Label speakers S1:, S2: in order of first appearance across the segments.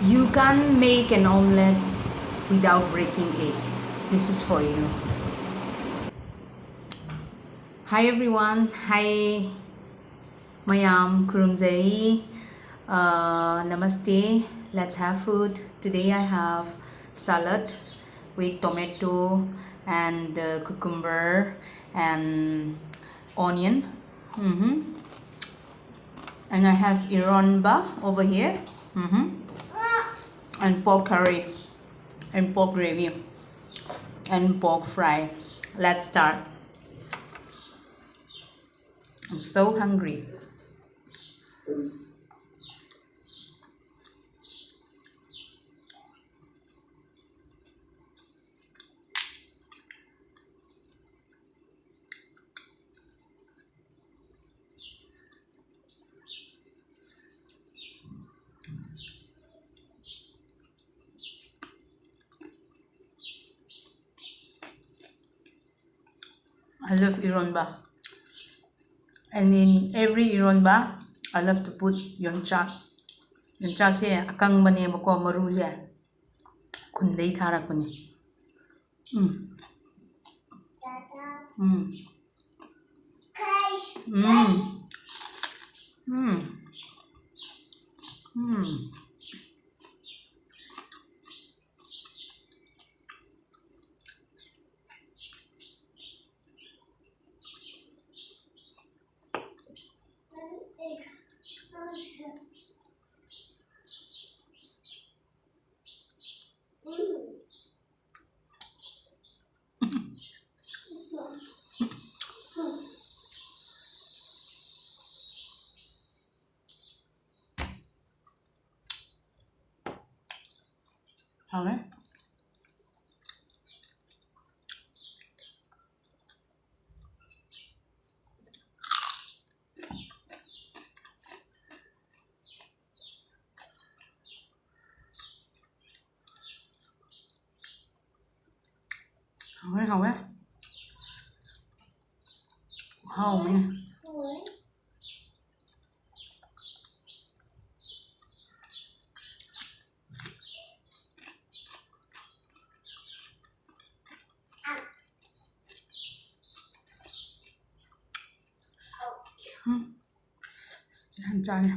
S1: You can't make an omelette without breaking egg. This is for you. Hi everyone. Hi Mayam Kurumzari. Namaste. Let's have food. Today I have salad with tomato and cucumber and onion. And I have eronba over here. And pork curry and pork gravy and pork fry. Let's start. I'm so hungry. I love eronba, and in every eronba I love to put yonchak. Yonchak se akang bane bako maru se khundai tharak bane. Okay. Không á. Không nè. Ăn chay nè.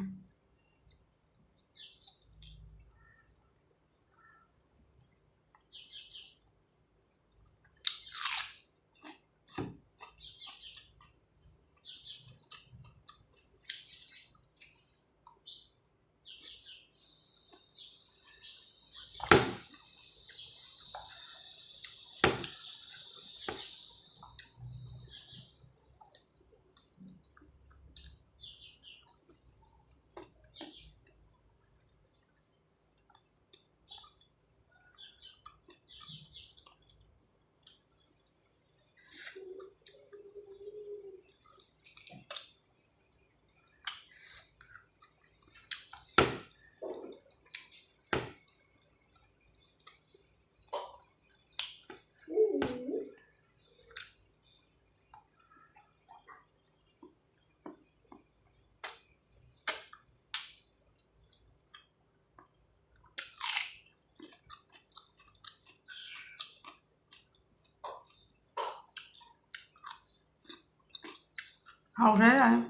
S1: Hầu thế này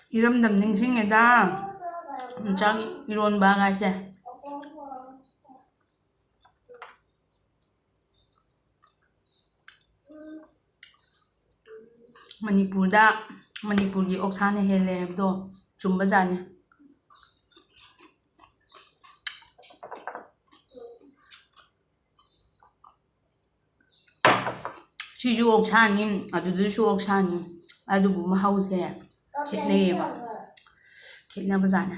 S1: 이름 남닝싱에다 자기 이런 바가지 मणिपुरगी oksaa हेले हेबदो चुम्बा जाने 시주 oksaani adudusu oksaani adubu mahause khitneeba khitnaba jana